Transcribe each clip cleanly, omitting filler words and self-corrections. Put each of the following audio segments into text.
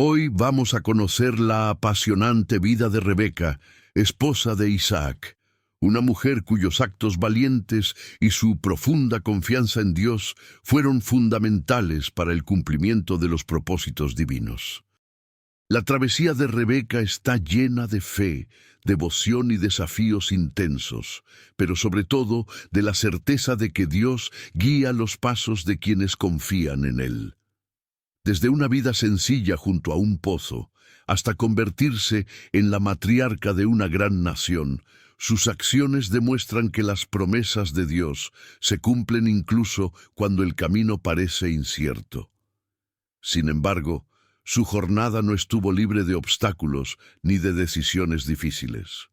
Hoy vamos a conocer la apasionante vida de Rebeca, esposa de Isaac, una mujer cuyos actos valientes y su profunda confianza en Dios fueron fundamentales para el cumplimiento de los propósitos divinos. La travesía de Rebeca está llena de fe, devoción y desafíos intensos, pero sobre todo de la certeza de que Dios guía los pasos de quienes confían en Él. Desde una vida sencilla junto a un pozo, hasta convertirse en la matriarca de una gran nación, sus acciones demuestran que las promesas de Dios se cumplen incluso cuando el camino parece incierto. Sin embargo, su jornada no estuvo libre de obstáculos ni de decisiones difíciles.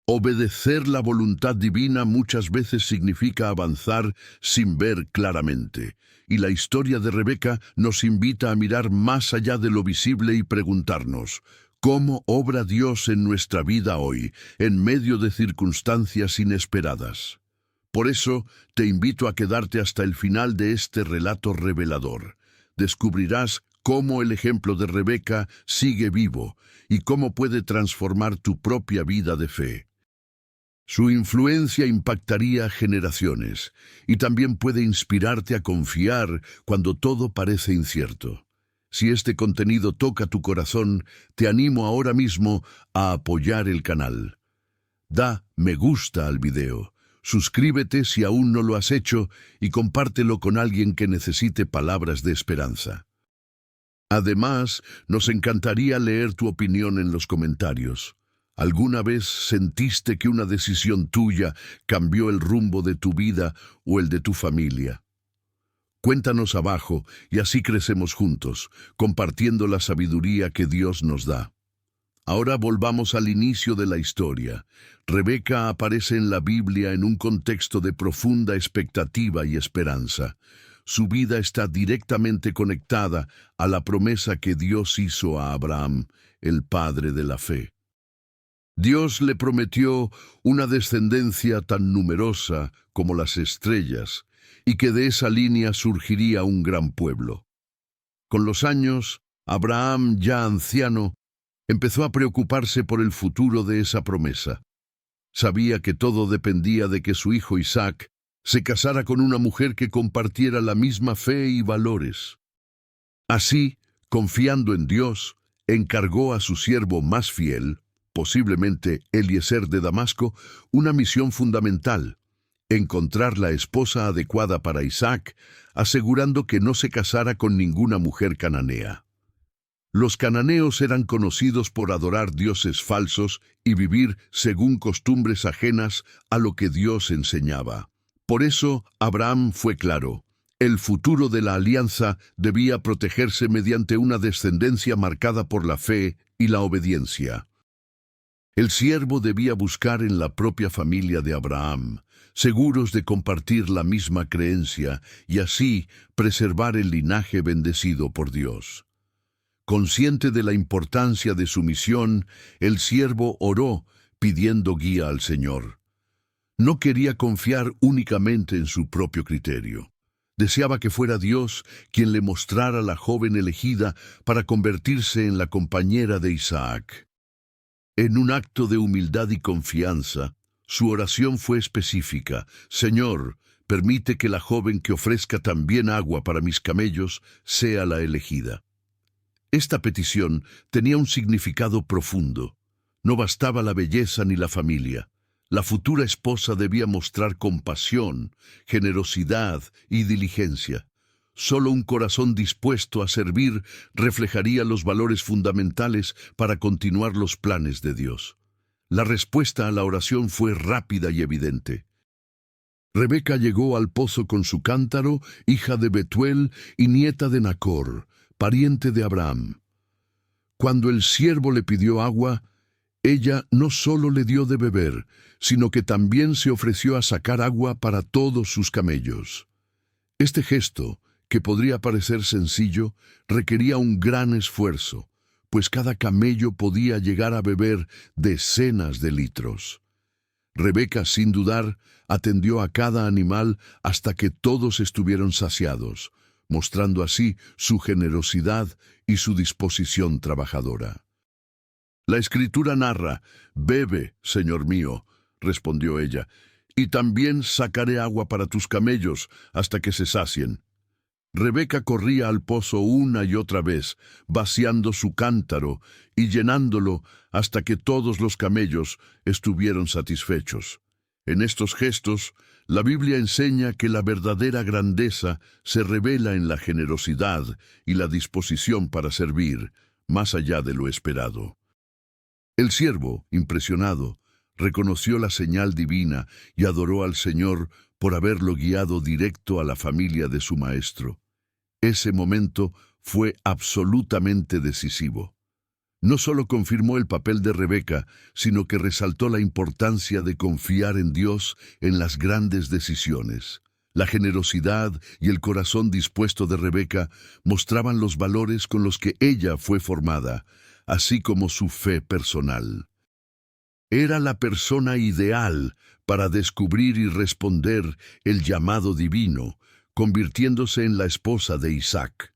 Obedecer la voluntad divina muchas veces significa avanzar sin ver claramente, y la historia de Rebeca nos invita a mirar más allá de lo visible y preguntarnos, ¿cómo obra Dios en nuestra vida hoy, en medio de circunstancias inesperadas? Por eso, te invito a quedarte hasta el final de este relato revelador. Descubrirás cómo el ejemplo de Rebeca sigue vivo y cómo puede transformar tu propia vida de fe. Su influencia impactaría generaciones y también puede inspirarte a confiar cuando todo parece incierto. Si este contenido toca tu corazón, te animo ahora mismo a apoyar el canal. Da me gusta al video, suscríbete si aún no lo has hecho y compártelo con alguien que necesite palabras de esperanza. Además, nos encantaría leer tu opinión en los comentarios. ¿Alguna vez sentiste que una decisión tuya cambió el rumbo de tu vida o el de tu familia? Cuéntanos abajo y así crecemos juntos, compartiendo la sabiduría que Dios nos da. Ahora volvamos al inicio de la historia. Rebeca aparece en la Biblia en un contexto de profunda expectativa y esperanza. Su vida está directamente conectada a la promesa que Dios hizo a Abraham, el padre de la fe. Dios le prometió una descendencia tan numerosa como las estrellas, y que de esa línea surgiría un gran pueblo. Con los años, Abraham, ya anciano, empezó a preocuparse por el futuro de esa promesa. Sabía que todo dependía de que su hijo Isaac se casara con una mujer que compartiera la misma fe y valores. Así, confiando en Dios, encargó a su siervo más fiel, posiblemente Eliezer de Damasco, una misión fundamental: encontrar la esposa adecuada para Isaac, asegurando que no se casara con ninguna mujer cananea. Los cananeos eran conocidos por adorar dioses falsos y vivir según costumbres ajenas a lo que Dios enseñaba. Por eso, Abraham fue claro: el futuro de la alianza debía protegerse mediante una descendencia marcada por la fe y la obediencia. El siervo debía buscar en la propia familia de Abraham, seguros de compartir la misma creencia y así preservar el linaje bendecido por Dios. Consciente de la importancia de su misión, el siervo oró pidiendo guía al Señor. No quería confiar únicamente en su propio criterio. Deseaba que fuera Dios quien le mostrara a la joven elegida para convertirse en la compañera de Isaac. En un acto de humildad y confianza, su oración fue específica: Señor, permite que la joven que ofrezca también agua para mis camellos sea la elegida. Esta petición tenía un significado profundo. No bastaba la belleza ni la familia. La futura esposa debía mostrar compasión, generosidad y diligencia. Solo un corazón dispuesto a servir reflejaría los valores fundamentales para continuar los planes de Dios. La respuesta a la oración fue rápida y evidente. Rebeca llegó al pozo con su cántaro, hija de Betuel y nieta de Nacor, pariente de Abraham. Cuando el siervo le pidió agua, ella no solo le dio de beber, sino que también se ofreció a sacar agua para todos sus camellos. Este gesto, que podría parecer sencillo, requería un gran esfuerzo, pues cada camello podía llegar a beber decenas de litros. Rebeca, sin dudar, atendió a cada animal hasta que todos estuvieron saciados, mostrando así su generosidad y su disposición trabajadora. La Escritura narra: «Bebe, Señor mío», respondió ella, «y también sacaré agua para tus camellos hasta que se sacien». Rebeca corría al pozo una y otra vez, vaciando su cántaro y llenándolo hasta que todos los camellos estuvieron satisfechos. En estos gestos, la Biblia enseña que la verdadera grandeza se revela en la generosidad y la disposición para servir, más allá de lo esperado. El siervo, impresionado, reconoció la señal divina y adoró al Señor por haberlo guiado directo a la familia de su maestro. Ese momento fue absolutamente decisivo. No solo confirmó el papel de Rebeca, sino que resaltó la importancia de confiar en Dios en las grandes decisiones. La generosidad y el corazón dispuesto de Rebeca mostraban los valores con los que ella fue formada, así como su fe personal. Era la persona ideal para descubrir y responder el llamado divino, convirtiéndose en la esposa de Isaac.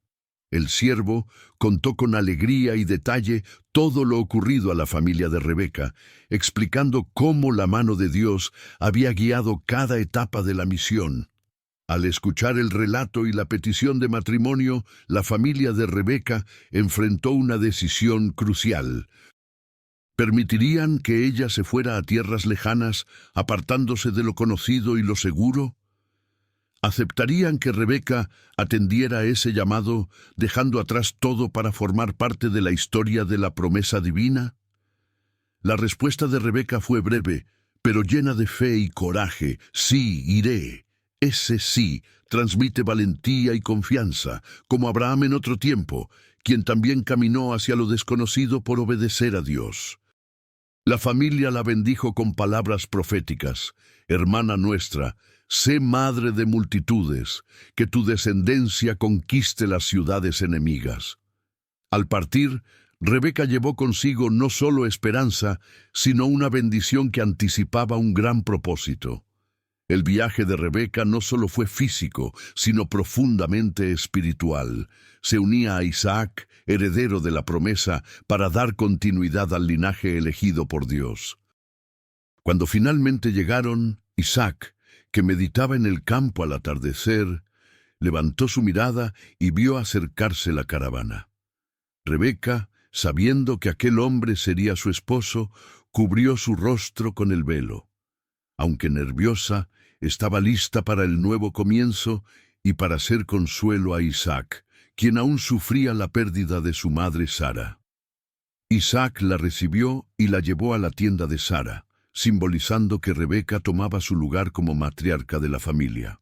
El siervo contó con alegría y detalle todo lo ocurrido a la familia de Rebeca, explicando cómo la mano de Dios había guiado cada etapa de la misión. Al escuchar el relato y la petición de matrimonio, la familia de Rebeca enfrentó una decisión crucial. ¿Permitirían que ella se fuera a tierras lejanas, apartándose de lo conocido y lo seguro? ¿Aceptarían que Rebeca atendiera ese llamado, dejando atrás todo para formar parte de la historia de la promesa divina? La respuesta de Rebeca fue breve, pero llena de fe y coraje. «Sí, iré». Ese sí transmite valentía y confianza, como Abraham en otro tiempo, quien también caminó hacia lo desconocido por obedecer a Dios. La familia la bendijo con palabras proféticas: «Hermana nuestra, sé madre de multitudes, que tu descendencia conquiste las ciudades enemigas». Al partir, Rebeca llevó consigo no solo esperanza, sino una bendición que anticipaba un gran propósito. El viaje de Rebeca no solo fue físico, sino profundamente espiritual. Se unía a Isaac, heredero de la promesa, para dar continuidad al linaje elegido por Dios. Cuando finalmente llegaron, Isaac, que meditaba en el campo al atardecer, levantó su mirada y vio acercarse la caravana. Rebeca, sabiendo que aquel hombre sería su esposo, cubrió su rostro con el velo. Aunque nerviosa, estaba lista para el nuevo comienzo y para hacer consuelo a Isaac, quien aún sufría la pérdida de su madre Sara. Isaac la recibió y la llevó a la tienda de Sara, simbolizando que Rebeca tomaba su lugar como matriarca de la familia.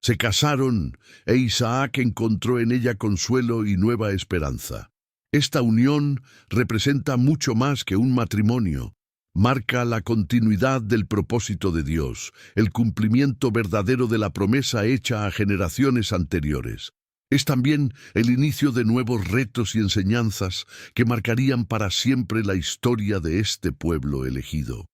Se casaron e Isaac encontró en ella consuelo y nueva esperanza. Esta unión representa mucho más que un matrimonio. Marca la continuidad del propósito de Dios, el cumplimiento verdadero de la promesa hecha a generaciones anteriores. Es también el inicio de nuevos retos y enseñanzas que marcarían para siempre la historia de este pueblo elegido.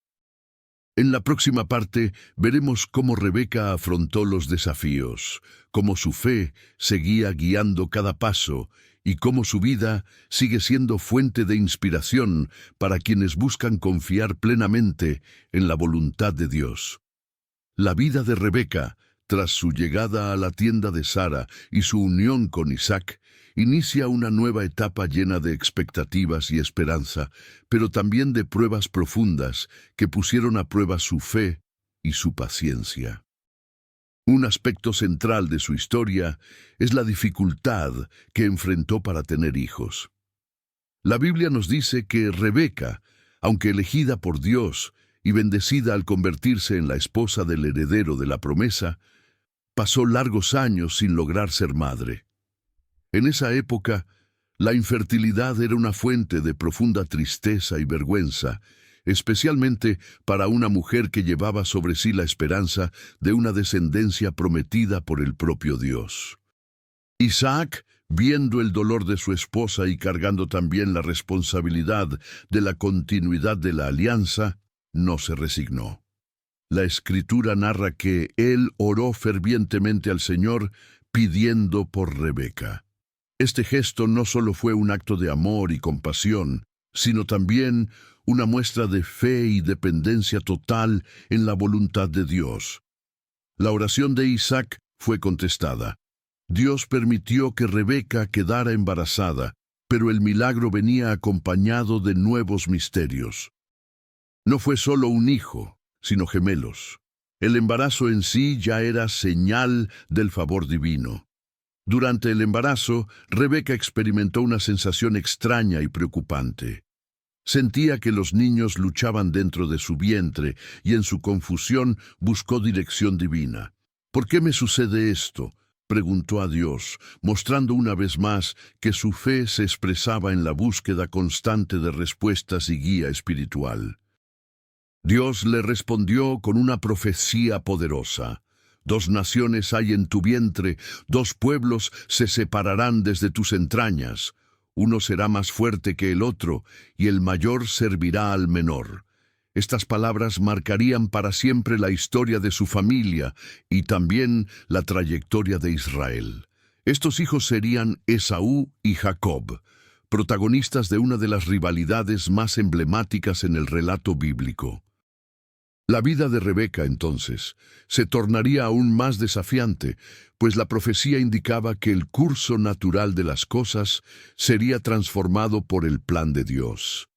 En la próxima parte veremos cómo Rebeca afrontó los desafíos, cómo su fe seguía guiando cada paso y cómo su vida sigue siendo fuente de inspiración para quienes buscan confiar plenamente en la voluntad de Dios. La vida de Rebeca, tras su llegada a la tienda de Sara y su unión con Isaac, inicia una nueva etapa llena de expectativas y esperanza, pero también de pruebas profundas que pusieron a prueba su fe y su paciencia. Un aspecto central de su historia es la dificultad que enfrentó para tener hijos. La Biblia nos dice que Rebeca, aunque elegida por Dios y bendecida al convertirse en la esposa del heredero de la promesa, pasó largos años sin lograr ser madre. En esa época, la infertilidad era una fuente de profunda tristeza y vergüenza, especialmente para una mujer que llevaba sobre sí la esperanza de una descendencia prometida por el propio Dios. Isaac, viendo el dolor de su esposa y cargando también la responsabilidad de la continuidad de la alianza, no se resignó. La Escritura narra que él oró fervientemente al Señor, pidiendo por Rebeca. Este gesto no solo fue un acto de amor y compasión, sino también una muestra de fe y dependencia total en la voluntad de Dios. La oración de Isaac fue contestada. Dios permitió que Rebeca quedara embarazada, pero el milagro venía acompañado de nuevos misterios. No fue solo un hijo, sino gemelos. El embarazo en sí ya era señal del favor divino. Durante el embarazo, Rebeca experimentó una sensación extraña y preocupante. Sentía que los niños luchaban dentro de su vientre y en su confusión buscó dirección divina. ¿Por qué me sucede esto?, preguntó a Dios, mostrando una vez más que su fe se expresaba en la búsqueda constante de respuestas y guía espiritual. Dios le respondió con una profecía poderosa. 2 naciones hay en tu vientre, 2 pueblos se separarán desde tus entrañas. Uno será más fuerte que el otro, y el mayor servirá al menor. Estas palabras marcarían para siempre la historia de su familia y también la trayectoria de Israel. Estos hijos serían Esaú y Jacob, protagonistas de una de las rivalidades más emblemáticas en el relato bíblico. La vida de Rebeca, entonces, se tornaría aún más desafiante, pues la profecía indicaba que el curso natural de las cosas sería transformado por el plan de Dios.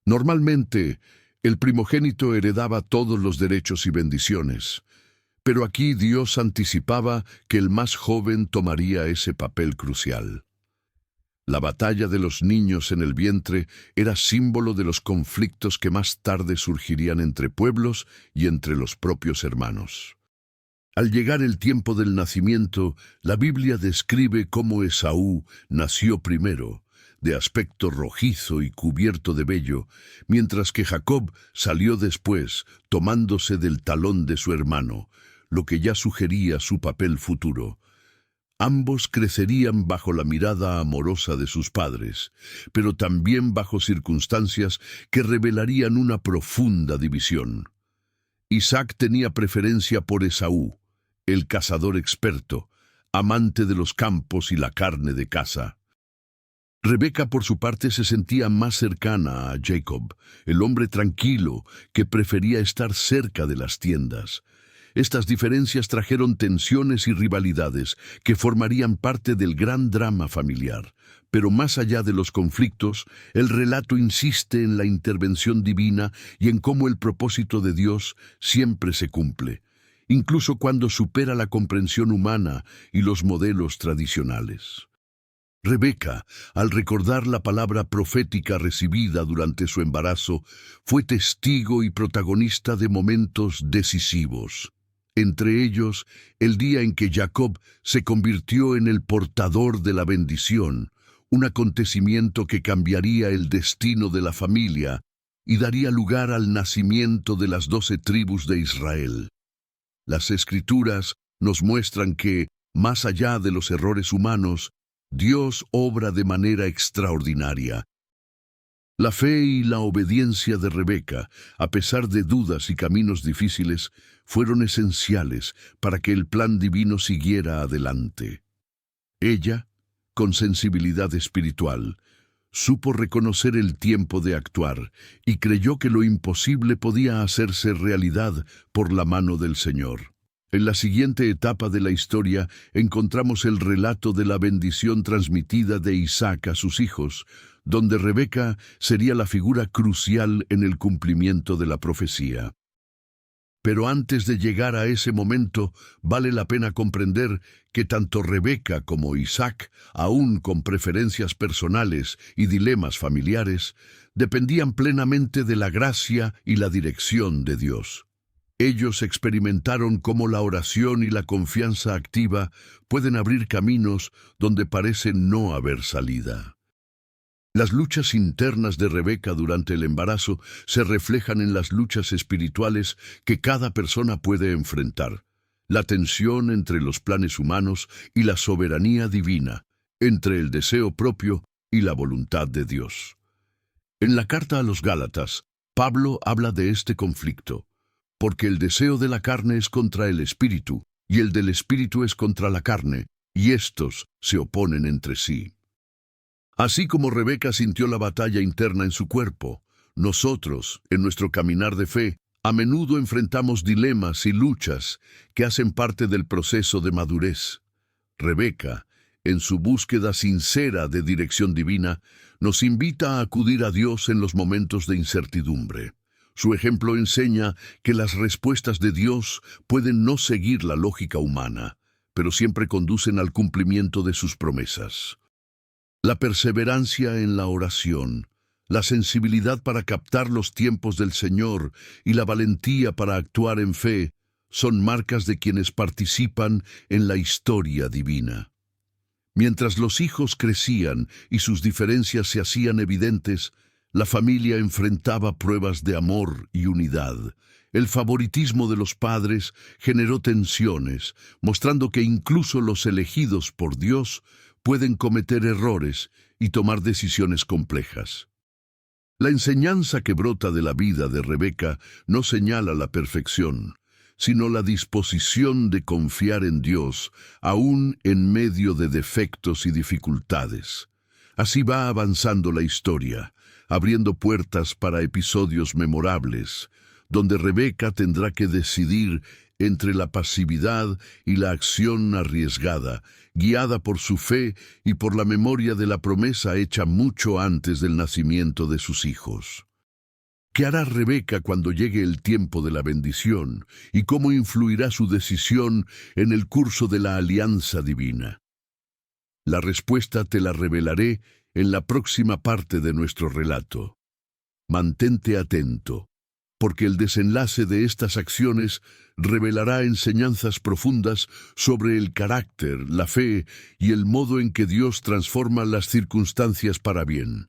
Normalmente, el primogénito heredaba todos los derechos y bendiciones, pero aquí Dios anticipaba que el más joven tomaría ese papel crucial. La batalla de los niños en el vientre era símbolo de los conflictos que más tarde surgirían entre pueblos y entre los propios hermanos. Al llegar el tiempo del nacimiento, la Biblia describe cómo Esaú nació primero, de aspecto rojizo y cubierto de vello, mientras que Jacob salió después, tomándose del talón de su hermano, lo que ya sugería su papel futuro. Ambos crecerían bajo la mirada amorosa de sus padres, pero también bajo circunstancias que revelarían una profunda división. Isaac tenía preferencia por Esaú, el cazador experto, amante de los campos y la carne de caza. Rebeca, por su parte, se sentía más cercana a Jacob, el hombre tranquilo que prefería estar cerca de las tiendas. Estas diferencias trajeron tensiones y rivalidades que formarían parte del gran drama familiar. Pero más allá de los conflictos, el relato insiste en la intervención divina y en cómo el propósito de Dios siempre se cumple, incluso cuando supera la comprensión humana y los modelos tradicionales. Rebeca, al recordar la palabra profética recibida durante su embarazo, fue testigo y protagonista de momentos decisivos. Entre ellos, el día en que Jacob se convirtió en el portador de la bendición, un acontecimiento que cambiaría el destino de la familia y daría lugar al nacimiento de las 12 tribus de Israel. Las Escrituras nos muestran que, más allá de los errores humanos, Dios obra de manera extraordinaria. La fe y la obediencia de Rebeca, a pesar de dudas y caminos difíciles, fueron esenciales para que el plan divino siguiera adelante. Ella, con sensibilidad espiritual, supo reconocer el tiempo de actuar y creyó que lo imposible podía hacerse realidad por la mano del Señor. En la siguiente etapa de la historia encontramos el relato de la bendición transmitida de Isaac a sus hijos, donde Rebeca sería la figura crucial en el cumplimiento de la profecía. Pero antes de llegar a ese momento, vale la pena comprender que tanto Rebeca como Isaac, aún con preferencias personales y dilemas familiares, dependían plenamente de la gracia y la dirección de Dios. Ellos experimentaron cómo la oración y la confianza activa pueden abrir caminos donde parece no haber salida. Las luchas internas de Rebeca durante el embarazo se reflejan en las luchas espirituales que cada persona puede enfrentar. La tensión entre los planes humanos y la soberanía divina, entre el deseo propio y la voluntad de Dios. En la carta a los Gálatas, Pablo habla de este conflicto. Porque el deseo de la carne es contra el espíritu, y el del espíritu es contra la carne, y éstos se oponen entre sí. Así como Rebeca sintió la batalla interna en su cuerpo, nosotros, en nuestro caminar de fe, a menudo enfrentamos dilemas y luchas que hacen parte del proceso de madurez. Rebeca, en su búsqueda sincera de dirección divina, nos invita a acudir a Dios en los momentos de incertidumbre. Su ejemplo enseña que las respuestas de Dios pueden no seguir la lógica humana, pero siempre conducen al cumplimiento de sus promesas. La perseverancia en la oración, la sensibilidad para captar los tiempos del Señor y la valentía para actuar en fe son marcas de quienes participan en la historia divina. Mientras los hijos crecían y sus diferencias se hacían evidentes, la familia enfrentaba pruebas de amor y unidad. El favoritismo de los padres generó tensiones, mostrando que incluso los elegidos por Dios pueden cometer errores y tomar decisiones complejas. La enseñanza que brota de la vida de Rebeca no señala la perfección, sino la disposición de confiar en Dios, aún en medio de defectos y dificultades. Así va avanzando la historia, abriendo puertas para episodios memorables, donde Rebeca tendrá que decidir entre la pasividad y la acción arriesgada, guiada por su fe y por la memoria de la promesa hecha mucho antes del nacimiento de sus hijos. ¿Qué hará Rebeca cuando llegue el tiempo de la bendición y cómo influirá su decisión en el curso de la alianza divina? La respuesta te la revelaré en la próxima parte de nuestro relato. Mantente atento, porque el desenlace de estas acciones revelará enseñanzas profundas sobre el carácter, la fe y el modo en que Dios transforma las circunstancias para bien.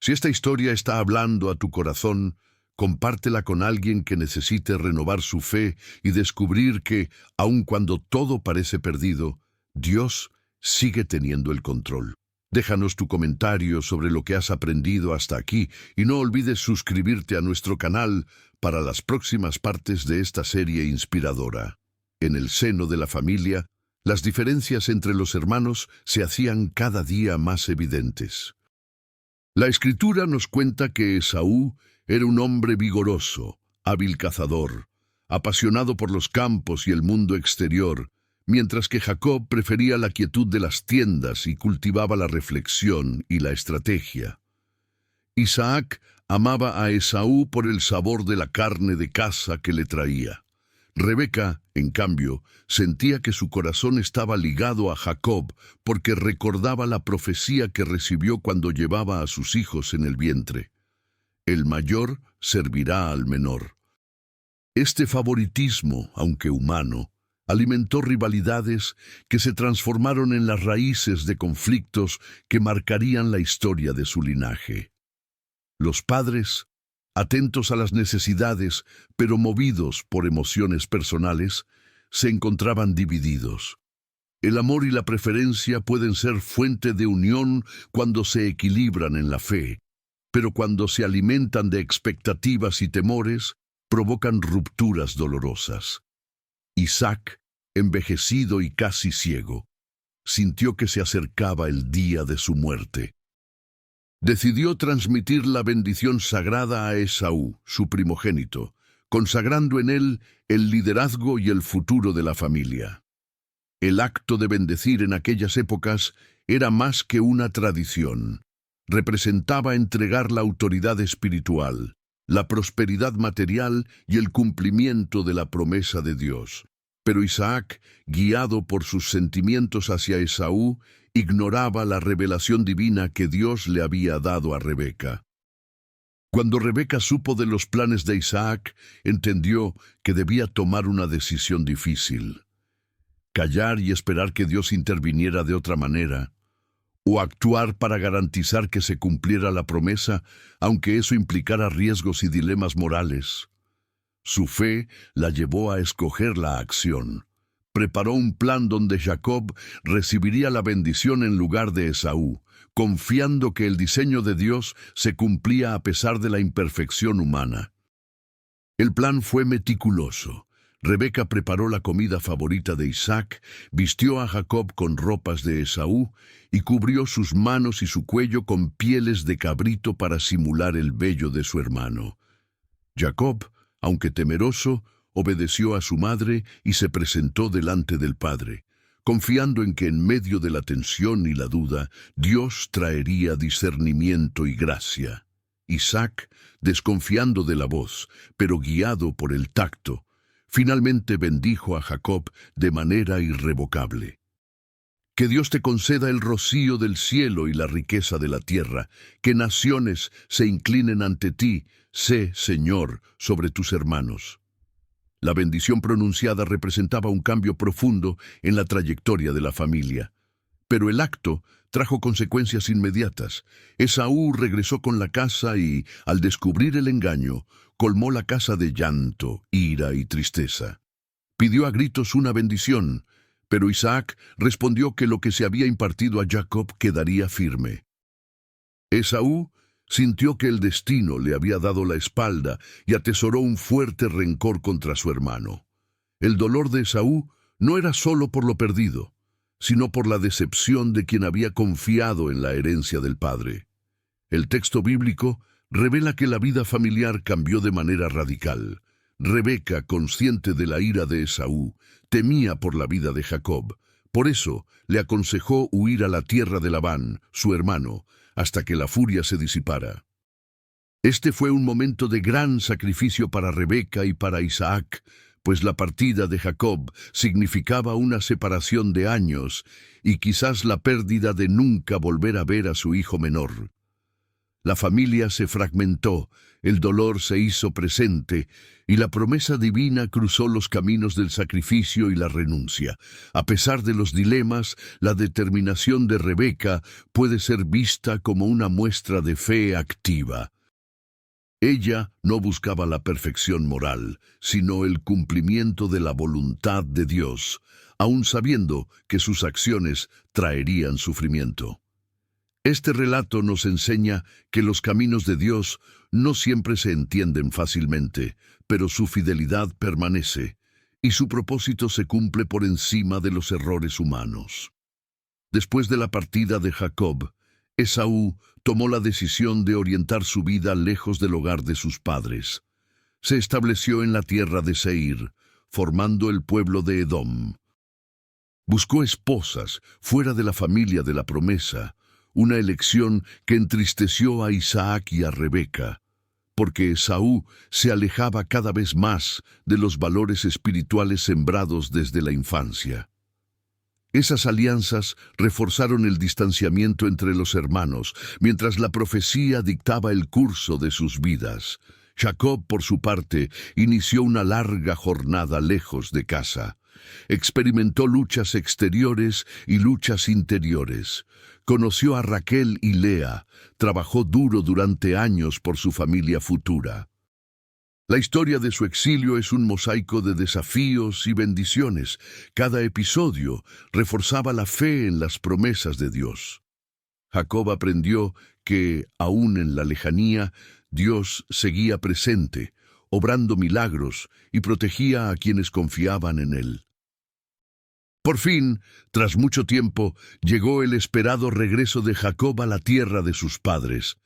Si esta historia está hablando a tu corazón, compártela con alguien que necesite renovar su fe y descubrir que, aun cuando todo parece perdido, Dios sigue teniendo el control. Déjanos tu comentario sobre lo que has aprendido hasta aquí y no olvides suscribirte a nuestro canal para las próximas partes de esta serie inspiradora. En el seno de la familia, las diferencias entre los hermanos se hacían cada día más evidentes. La Escritura nos cuenta que Esaú era un hombre vigoroso, hábil cazador, apasionado por los campos y el mundo exterior, mientras que Jacob prefería la quietud de las tiendas y cultivaba la reflexión y la estrategia. Isaac amaba a Esaú por el sabor de la carne de caza que le traía. Rebeca, en cambio, sentía que su corazón estaba ligado a Jacob porque recordaba la profecía que recibió cuando llevaba a sus hijos en el vientre. El mayor servirá al menor. Este favoritismo, aunque humano, alimentó rivalidades que se transformaron en las raíces de conflictos que marcarían la historia de su linaje. Los padres, atentos a las necesidades, pero movidos por emociones personales, se encontraban divididos. El amor y la preferencia pueden ser fuente de unión cuando se equilibran en la fe, pero cuando se alimentan de expectativas y temores, provocan rupturas dolorosas. Isaac, envejecido y casi ciego, sintió que se acercaba el día de su muerte. Decidió transmitir la bendición sagrada a Esaú, su primogénito, consagrando en él el liderazgo y el futuro de la familia. El acto de bendecir en aquellas épocas era más que una tradición. Representaba entregar la autoridad espiritual, la prosperidad material y el cumplimiento de la promesa de Dios. Pero Isaac, guiado por sus sentimientos hacia Esaú, ignoraba la revelación divina que Dios le había dado a Rebeca. Cuando Rebeca supo de los planes de Isaac, entendió que debía tomar una decisión difícil: callar y esperar que Dios interviniera de otra manera, o actuar para garantizar que se cumpliera la promesa, aunque eso implicara riesgos y dilemas morales. Su fe la llevó a escoger la acción. Preparó un plan donde Jacob recibiría la bendición en lugar de Esaú, confiando que el diseño de Dios se cumplía a pesar de la imperfección humana. El plan fue meticuloso. Rebeca preparó la comida favorita de Isaac, vistió a Jacob con ropas de Esaú y cubrió sus manos y su cuello con pieles de cabrito para simular el vello de su hermano. Jacob, aunque temeroso, obedeció a su madre y se presentó delante del padre, confiando en que en medio de la tensión y la duda, Dios traería discernimiento y gracia. Isaac, desconfiando de la voz, pero guiado por el tacto, finalmente bendijo a Jacob de manera irrevocable. Que Dios te conceda el rocío del cielo y la riqueza de la tierra, que naciones se inclinen ante ti, sé, Señor, sobre tus hermanos. La bendición pronunciada representaba un cambio profundo en la trayectoria de la familia. Pero el acto trajo consecuencias inmediatas. Esaú regresó con la casa y, al descubrir el engaño, colmó la casa de llanto, ira y tristeza. Pidió a gritos una bendición, pero Isaac respondió que lo que se había impartido a Jacob quedaría firme. Esaú sintió que el destino le había dado la espalda y atesoró un fuerte rencor contra su hermano. El dolor de Esaú no era solo por lo perdido, sino por la decepción de quien había confiado en la herencia del padre. El texto bíblico revela que la vida familiar cambió de manera radical. Rebeca, consciente de la ira de Esaú, temía por la vida de Jacob. Por eso le aconsejó huir a la tierra de Labán, su hermano, hasta que la furia se disipara. Este fue un momento de gran sacrificio para Rebeca y para Isaac, pues la partida de Jacob significaba una separación de años y quizás la pérdida de nunca volver a ver a su hijo menor. La familia se fragmentó, el dolor se hizo presente y la promesa divina cruzó los caminos del sacrificio y la renuncia. A pesar de los dilemas, la determinación de Rebeca puede ser vista como una muestra de fe activa. Ella no buscaba la perfección moral, sino el cumplimiento de la voluntad de Dios, aun sabiendo que sus acciones traerían sufrimiento. Este relato nos enseña que los caminos de Dios no siempre se entienden fácilmente, pero su fidelidad permanece, y su propósito se cumple por encima de los errores humanos. Después de la partida de Jacob, Esaú tomó la decisión de orientar su vida lejos del hogar de sus padres. Se estableció en la tierra de Seir, formando el pueblo de Edom. Buscó esposas fuera de la familia de la promesa, una elección que entristeció a Isaac y a Rebeca, porque Esaú se alejaba cada vez más de los valores espirituales sembrados desde la infancia. Esas alianzas reforzaron el distanciamiento entre los hermanos, mientras la profecía dictaba el curso de sus vidas. Jacob, por su parte, inició una larga jornada lejos de casa. Experimentó luchas exteriores y luchas interiores. Conoció a Raquel y Lea, trabajó duro durante años por su familia futura. La historia de su exilio es un mosaico de desafíos y bendiciones. Cada episodio reforzaba la fe en las promesas de Dios. Jacob aprendió que, aún en la lejanía, Dios seguía presente, obrando milagros y protegía a quienes confiaban en él. Por fin, tras mucho tiempo, llegó el esperado regreso de Jacob a la tierra de sus padres.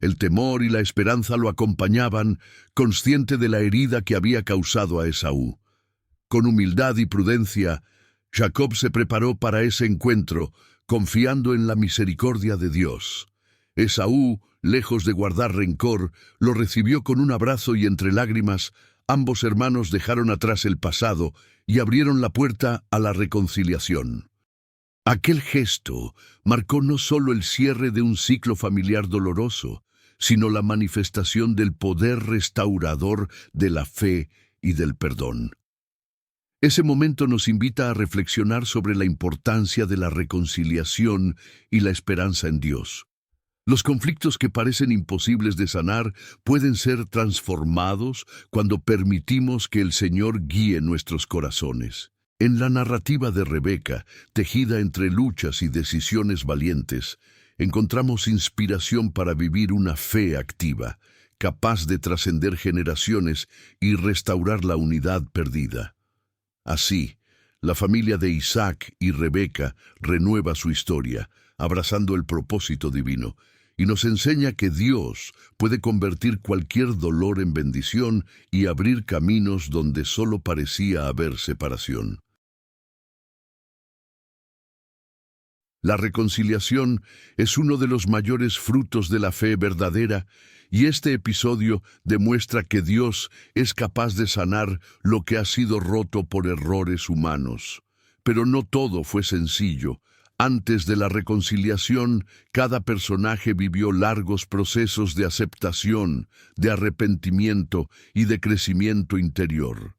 El temor y la esperanza lo acompañaban, consciente de la herida que había causado a Esaú. Con humildad y prudencia, Jacob se preparó para ese encuentro, confiando en la misericordia de Dios. Esaú, lejos de guardar rencor, lo recibió con un abrazo y entre lágrimas, ambos hermanos dejaron atrás el pasado y abrieron la puerta a la reconciliación. Aquel gesto marcó no solo el cierre de un ciclo familiar doloroso, sino la manifestación del poder restaurador de la fe y del perdón. Ese momento nos invita a reflexionar sobre la importancia de la reconciliación y la esperanza en Dios. Los conflictos que parecen imposibles de sanar pueden ser transformados cuando permitimos que el Señor guíe nuestros corazones. En la narrativa de Rebeca, tejida entre luchas y decisiones valientes, encontramos inspiración para vivir una fe activa, capaz de trascender generaciones y restaurar la unidad perdida. Así, la familia de Isaac y Rebeca renueva su historia, abrazando el propósito divino, y nos enseña que Dios puede convertir cualquier dolor en bendición y abrir caminos donde solo parecía haber separación. La reconciliación es uno de los mayores frutos de la fe verdadera, y este episodio demuestra que Dios es capaz de sanar lo que ha sido roto por errores humanos. Pero no todo fue sencillo. Antes de la reconciliación, cada personaje vivió largos procesos de aceptación, de arrepentimiento y de crecimiento interior.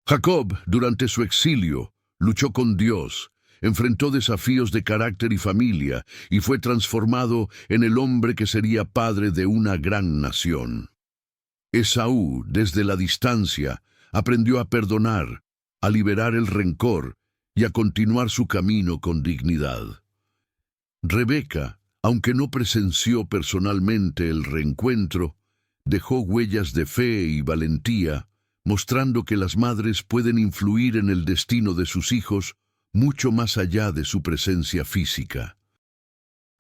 Jacob, durante su exilio, luchó con Dios, enfrentó desafíos de carácter y familia, y fue transformado en el hombre que sería padre de una gran nación. Esaú, desde la distancia, aprendió a perdonar, a liberar el rencor y a continuar su camino con dignidad. Rebeca, aunque no presenció personalmente el reencuentro, dejó huellas de fe y valentía, mostrando que las madres pueden influir en el destino de sus hijos mucho más allá de su presencia física.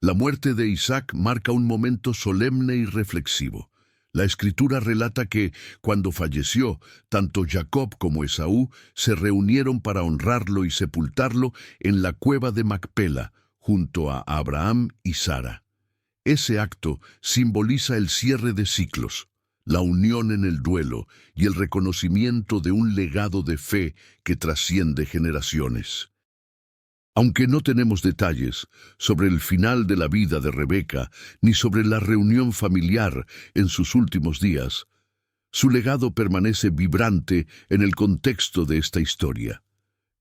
La muerte de Isaac marca un momento solemne y reflexivo. La Escritura relata que, cuando falleció, tanto Jacob como Esaú se reunieron para honrarlo y sepultarlo en la cueva de Macpela, junto a Abraham y Sara. Ese acto simboliza el cierre de ciclos, la unión en el duelo y el reconocimiento de un legado de fe que trasciende generaciones. Aunque no tenemos detalles sobre el final de la vida de Rebeca ni sobre la reunión familiar en sus últimos días, su legado permanece vibrante en el contexto de esta historia.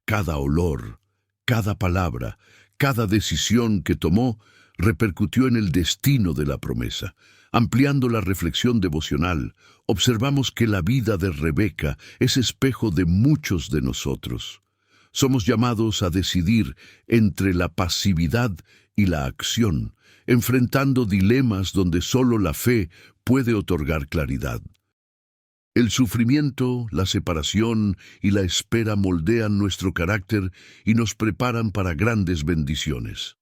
Cada olor, cada palabra, cada decisión que tomó repercutió en el destino de la promesa. Ampliando la reflexión devocional, observamos que la vida de Rebeca es espejo de muchos de nosotros. Somos llamados a decidir entre la pasividad y la acción, enfrentando dilemas donde solo la fe puede otorgar claridad. El sufrimiento, la separación y la espera moldean nuestro carácter y nos preparan para grandes bendiciones.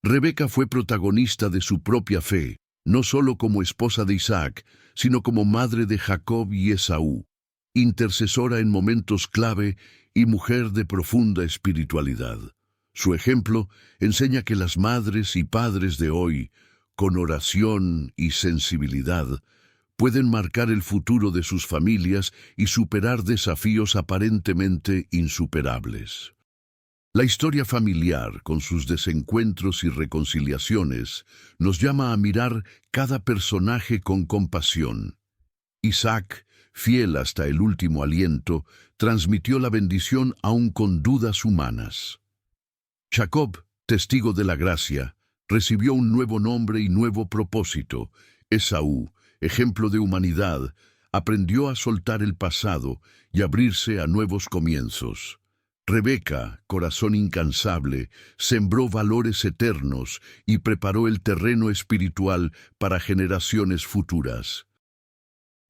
Rebeca fue protagonista de su propia fe, no solo como esposa de Isaac, sino como madre de Jacob y Esaú, intercesora en momentos clave y mujer de profunda espiritualidad. Su ejemplo enseña que las madres y padres de hoy, con oración y sensibilidad, pueden marcar el futuro de sus familias y superar desafíos aparentemente insuperables. La historia familiar, con sus desencuentros y reconciliaciones, nos llama a mirar cada personaje con compasión. Isaac, fiel hasta el último aliento, transmitió la bendición aún con dudas humanas. Jacob, testigo de la gracia, recibió un nuevo nombre y nuevo propósito. Esaú, ejemplo de humanidad, aprendió a soltar el pasado y abrirse a nuevos comienzos. Rebeca, corazón incansable, sembró valores eternos y preparó el terreno espiritual para generaciones futuras.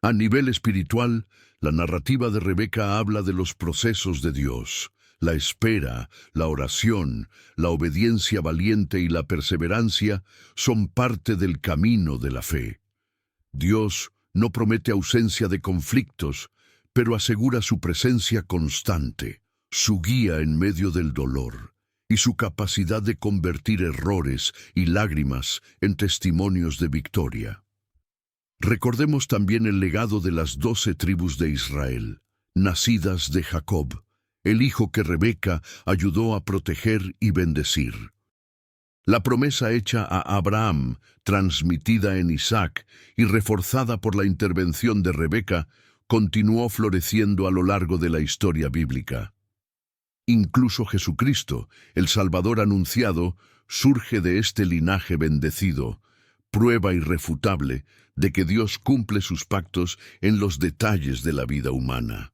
A nivel espiritual, la narrativa de Rebeca habla de los procesos de Dios. La espera, la oración, la obediencia valiente y la perseverancia son parte del camino de la fe. Dios no promete ausencia de conflictos, pero asegura su presencia constante, su guía en medio del dolor y su capacidad de convertir errores y lágrimas en testimonios de victoria. Recordemos también el legado de las 12 tribus de Israel, nacidas de Jacob, el hijo que Rebeca ayudó a proteger y bendecir. La promesa hecha a Abraham, transmitida en Isaac y reforzada por la intervención de Rebeca, continuó floreciendo a lo largo de la historia bíblica. Incluso Jesucristo, el Salvador anunciado, surge de este linaje bendecido, prueba irrefutable de que Dios cumple sus pactos en los detalles de la vida humana.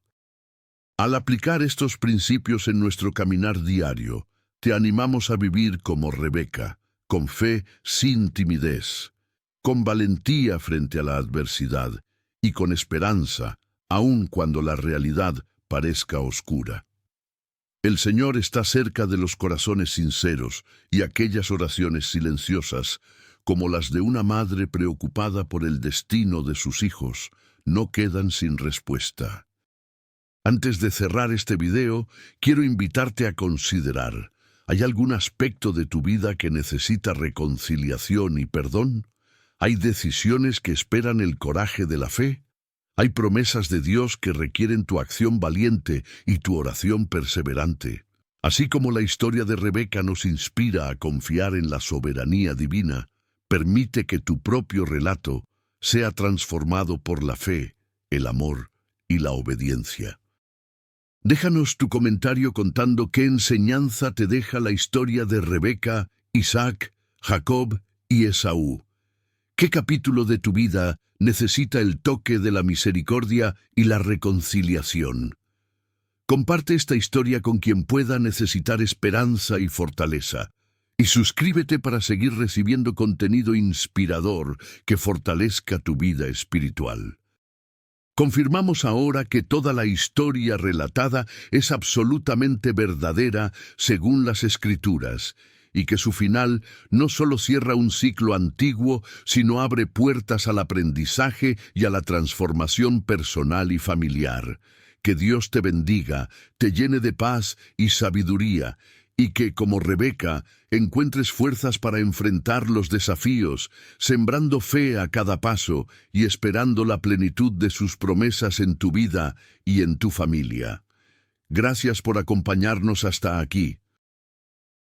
Al aplicar estos principios en nuestro caminar diario, te animamos a vivir como Rebeca, con fe sin timidez, con valentía frente a la adversidad y con esperanza, aun cuando la realidad parezca oscura. El Señor está cerca de los corazones sinceros y aquellas oraciones silenciosas, como las de una madre preocupada por el destino de sus hijos, no quedan sin respuesta. Antes de cerrar este video, quiero invitarte a considerar: ¿hay algún aspecto de tu vida que necesita reconciliación y perdón? ¿Hay decisiones que esperan el coraje de la fe? ¿Hay promesas de Dios que requieren tu acción valiente y tu oración perseverante? Así como la historia de Rebeca nos inspira a confiar en la soberanía divina, permite que tu propio relato sea transformado por la fe, el amor y la obediencia. Déjanos tu comentario contando qué enseñanza te deja la historia de Rebeca, Isaac, Jacob y Esaú. ¿Qué capítulo de tu vida necesita el toque de la misericordia y la reconciliación? Comparte esta historia con quien pueda necesitar esperanza y fortaleza. Y suscríbete para seguir recibiendo contenido inspirador que fortalezca tu vida espiritual. Confirmamos ahora que toda la historia relatada es absolutamente verdadera según las Escrituras, y que su final no solo cierra un ciclo antiguo, sino abre puertas al aprendizaje y a la transformación personal y familiar. Que Dios te bendiga, te llene de paz y sabiduría, y que, como Rebeca, encuentres fuerzas para enfrentar los desafíos, sembrando fe a cada paso y esperando la plenitud de sus promesas en tu vida y en tu familia. Gracias por acompañarnos hasta aquí.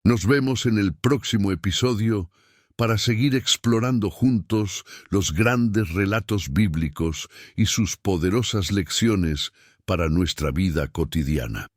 Nos vemos en el próximo episodio para seguir explorando juntos los grandes relatos bíblicos y sus poderosas lecciones para nuestra vida cotidiana.